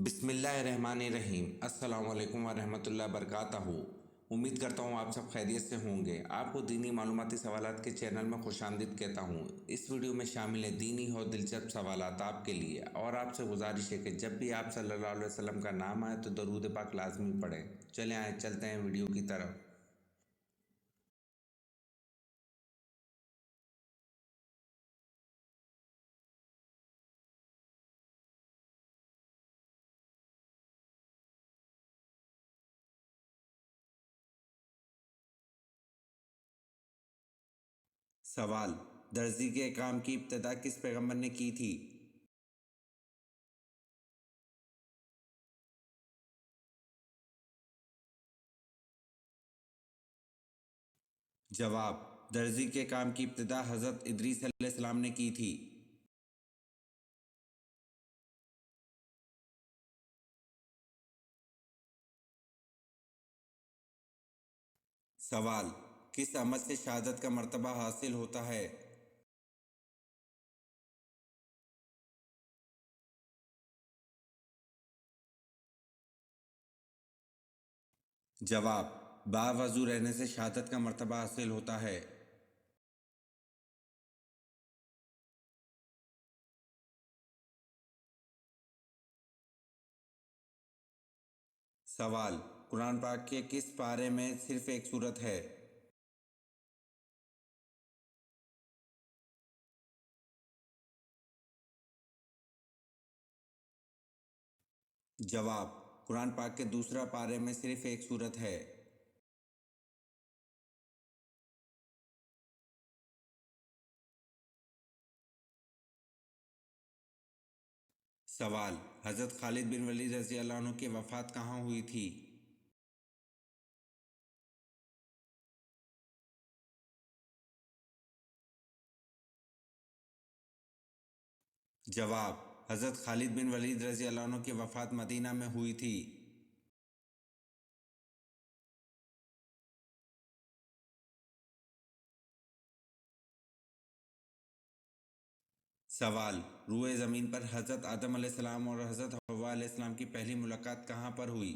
بسم اللہ الرحمن الرحیم۔ السلام علیکم ورحمۃ اللہ وبرکاتہ۔ امید کرتا ہوں آپ سب خیریت سے ہوں گے۔ آپ کو دینی معلوماتی سوالات کے چینل میں خوش آمدید کہتا ہوں۔ اس ویڈیو میں شامل ہے دینی اور دلچسپ سوالات آپ کے لیے، اور آپ سے گزارش ہے کہ جب بھی آپ صلی اللہ علیہ وسلم کا نام آئے تو درود پاک لازمی پڑھیں۔ چلیں آئے چلتے ہیں ویڈیو کی طرف۔ سوال: درزی کے کام کی ابتدا کس پیغمبر نے کی تھی؟ جواب: درزی کے کام کی ابتدا حضرت ادریس علیہ السلام نے کی تھی۔ سوال: کس عمل سے شہادت کا مرتبہ حاصل ہوتا ہے؟ جواب: باوضو رہنے سے شہادت کا مرتبہ حاصل ہوتا ہے۔ سوال: قرآن پاک کے کس پارے میں صرف ایک سورت ہے؟ جواب: قرآن پاک کے دوسرا پارے میں صرف ایک سورت ہے۔ سوال: حضرت خالد بن ولید رضی اللہ عنہ کی وفات کہاں ہوئی تھی؟ جواب: حضرت خالد بن ولید رضی اللہ عنہ کی وفات مدینہ میں ہوئی تھی۔ سوال: روئے زمین پر حضرت آدم علیہ السلام اور حضرت حوا علیہ السلام کی پہلی ملاقات کہاں پر ہوئی؟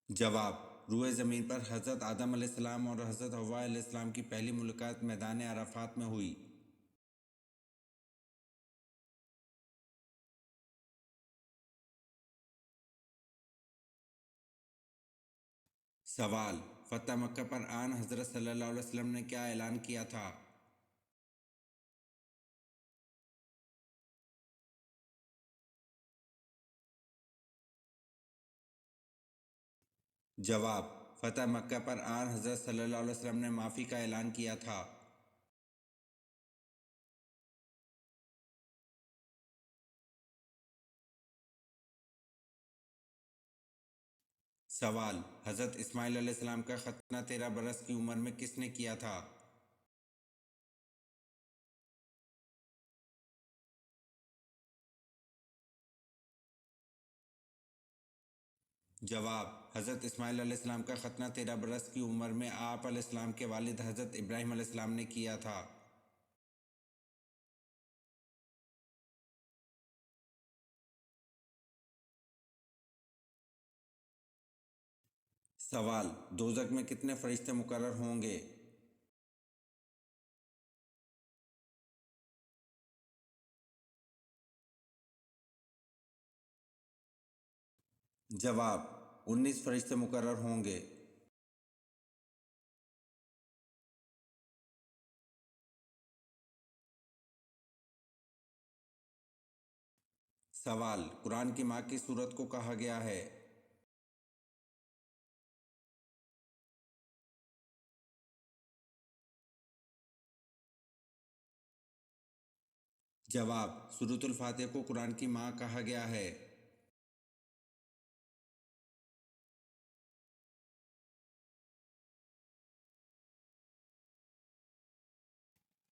جواب: روئے زمین پر حضرت آدم علیہ السلام اور حضرت حوا علیہ السلام کی پہلی ملاقات میدان عرفات میں ہوئی۔ سوال: فتح مکہ پر آن حضرت صلی اللہ علیہ وسلم نے کیا اعلان کیا تھا؟ جواب: فتح مکہ پر آن حضرت صلی اللہ علیہ وسلم نے معافی کا اعلان کیا تھا۔ سوال: حضرت اسماعیل علیہ السلام کا ختنہ 13 برس کی عمر میں کس نے کیا تھا؟ جواب: حضرت اسماعیل علیہ السلام کا ختنہ 13 برس کی عمر میں آپ علیہ السلام کے والد حضرت ابراہیم علیہ السلام نے کیا تھا۔ سوال: دوزخ میں کتنے فرشتے مقرر ہوں گے؟ جواب: 19 فرشتے مقرر ہوں گے۔ سوال: قرآن کی ماں کی سورت کو کہا گیا ہے؟ جواب: سورۃ الفاتحہ کو قرآن کی ماں کہا گیا ہے۔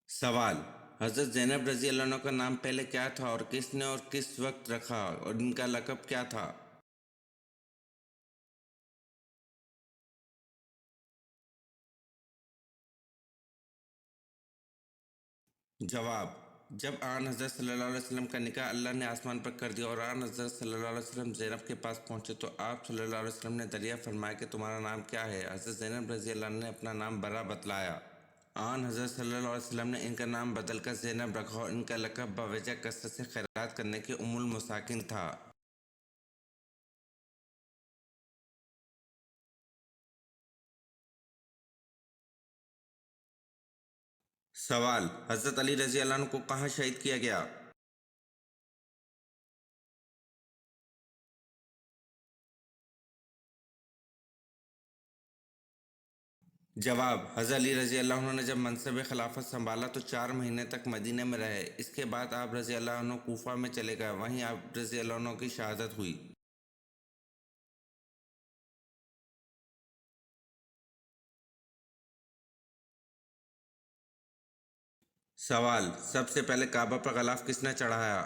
سوال: حضرت زینب رضی اللہ عنہ کا نام پہلے کیا تھا اور کس نے اور کس وقت رکھا، اور ان کا لقب کیا تھا؟ جواب: جب آن حضرت صلی اللہ علیہ وسلم کا نکاح اللہ نے آسمان پر کر دیا اور آن حضرت صلی اللہ علیہ وسلم زینب کے پاس پہنچے تو آپ صلی اللہ علیہ وسلم نے دریافت فرمایا کہ تمہارا نام کیا ہے؟ حضرت زینب رضی اللہ عنہ نے اپنا نام برا بتلایا۔ آن حضرت صلی اللہ علیہ وسلم نے ان کا نام بدل کر زینب رکھا اور ان کا لقب بوجہ کثرت سے خیرات کرنے کی ام المساکین تھا۔ سوال: حضرت علی رضی اللہ عنہ کو کہاں شہید کیا گیا؟ جواب: حضرت علی رضی اللہ عنہ نے جب منصب خلافت سنبھالا تو 4 مہینے تک مدینہ میں رہے۔ اس کے بعد آپ رضی اللہ عنہ کوفہ میں چلے گئے، وہیں آپ رضی اللہ عنہ کی شہادت ہوئی۔ سوال: سب سے پہلے کعبہ پر غلاف کس نے چڑھایا؟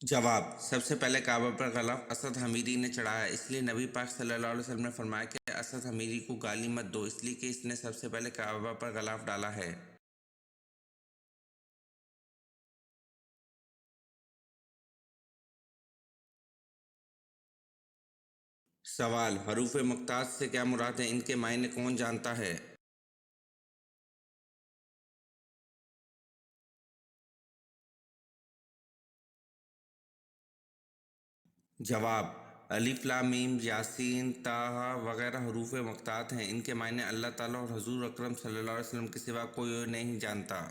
جواب: سب سے پہلے کعبہ پر غلاف اسد حمیری نے چڑھایا، اس لیے نبی پاک صلی اللہ علیہ وسلم نے فرمایا کہ اسد حمیری کو گالی مت دو، اس لیے کہ اس نے سب سے پہلے کعبہ پر غلاف ڈالا ہے۔ سوال: حروف مقطعات سے کیا مراد ہے؟ ان کے معنی کون جانتا ہے؟ جواب: الف لام میم یاسین طٰ وغیرہ حروف مقطعات ہیں، ان کے معنی اللہ تعالیٰ اور حضور اکرم صلی اللہ علیہ وسلم کے سوا کوئی نہیں جانتا۔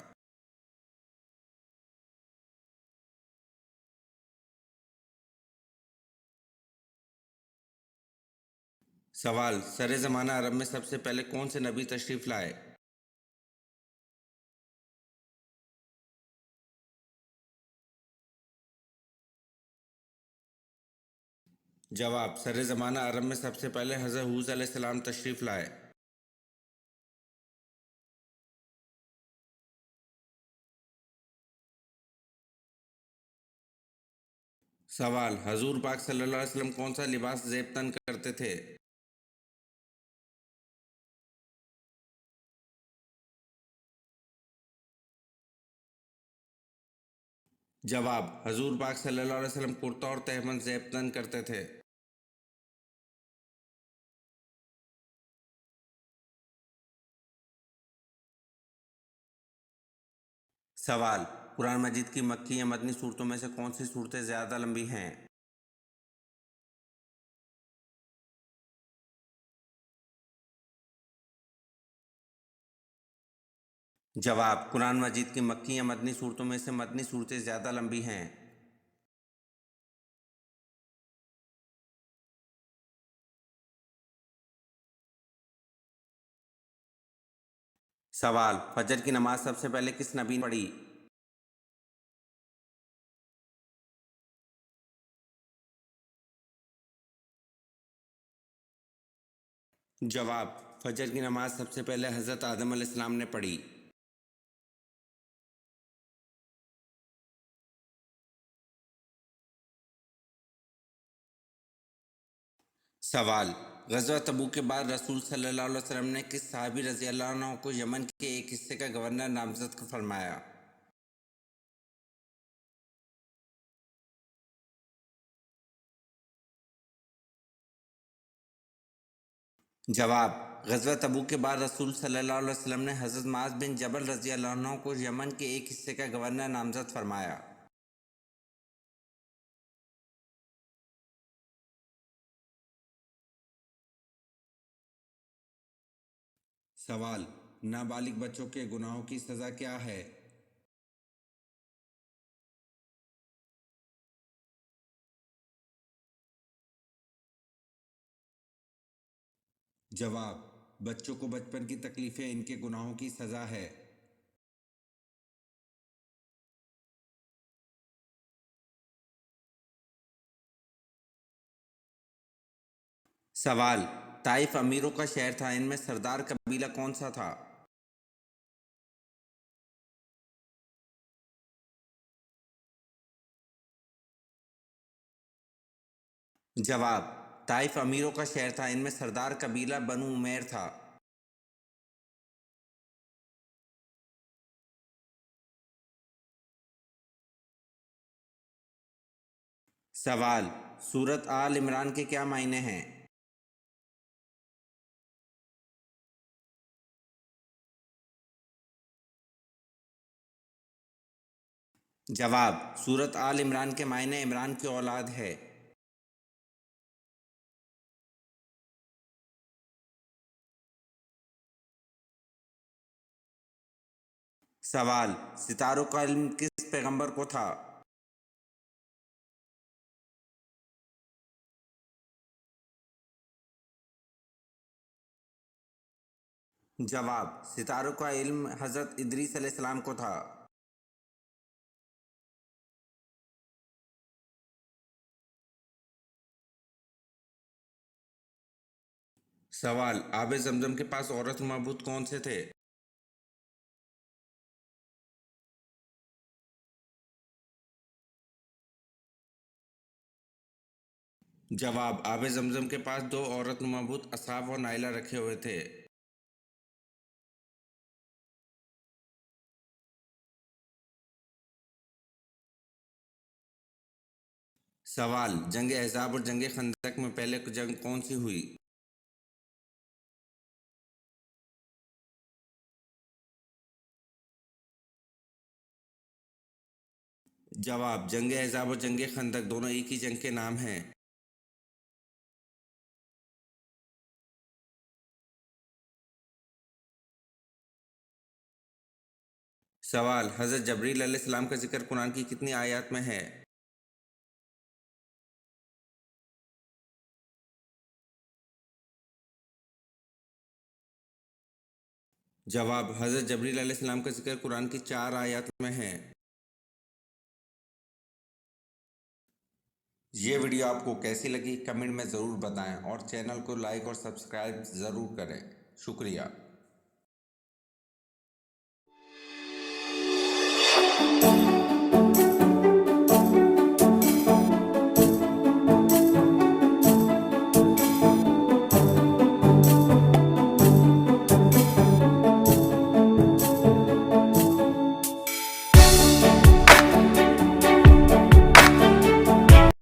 سوال: سر زمانہ عرب میں سب سے پہلے کون سے نبی تشریف لائے؟ جواب: سر زمانہ عرب میں سب سے پہلے حضرت حود علیہ السلام تشریف لائے۔ سوال: حضور پاک صلی اللہ علیہ وسلم کون سا لباس زیب تن کرتے تھے؟ جواب: حضور پاک صلی اللہ علیہ وسلم کرتا اور تہمند زیب تن کرتے تھے۔ سوال: قرآن مجید کی مکی یا مدنی صورتوں میں سے کون سی صورتیں زیادہ لمبی ہیں؟ جواب: قرآن مجید کی مکی یا مدنی صورتوں میں سے مدنی صورتیں زیادہ لمبی ہیں۔ سوال: فجر کی نماز سب سے پہلے کس نبی نے پڑھی؟ جواب: فجر کی نماز سب سے پہلے حضرت آدم علیہ السلام نے پڑھی۔ سوال: غزوہ تبوک کے بعد رسول صلی اللہ علیہ وسلم نے کس صحابی رضی اللہ عنہ کو یمن کے ایک حصے کا گورنر نامزد فرمایا؟ جواب: غزوہ تبوک کے بعد رسول صلی اللہ علیہ وسلم نے حضرت معاذ بن جبل رضی اللہ عنہ کو یمن کے ایک حصے کا گورنر نامزد فرمایا۔ سوال: نابالغ بچوں کے گناہوں کی سزا کیا ہے؟ جواب: بچوں کو بچپن کی تکلیفیں ان کے گناہوں کی سزا ہے۔ سوال: طائف امیروں کا شہر تھا، ان میں سردار قبیلہ کون سا تھا؟ جواب: طائف امیروں کا شہر تھا، ان میں سردار قبیلہ بنو عمیر تھا۔ سوال: سورۃ آل عمران کے کیا معنی ہیں؟ جواب: سورۃ آل عمران کے معنی عمران کی اولاد ہے۔ سوال: ستاروں کا علم کس پیغمبر کو تھا؟ جواب: ستاروں کا علم حضرت ادریس علیہ السلام کو تھا۔ سوال: آب زمزم کے پاس عورت معبود کون سے تھے؟ جواب: آب زمزم کے پاس دو عورت معبود اصحاب و نائلہ رکھے ہوئے تھے۔ سوال: جنگ احزاب اور جنگ خندق میں پہلے جنگ کون سی ہوئی؟ جواب: جنگ احزاب اور جنگ خندق دونوں ایک ہی جنگ کے نام ہیں۔ سوال: حضرت جبریل علیہ السلام کا ذکر قرآن کی کتنی آیات میں ہے؟ جواب: حضرت جبریل علیہ السلام کا ذکر قرآن کی 4 آیات میں ہے۔ یہ ویڈیو آپ کو کیسی لگی کمنٹ میں ضرور بتائیں، اور چینل کو لائک اور سبسکرائب ضرور کریں۔ شکریہ۔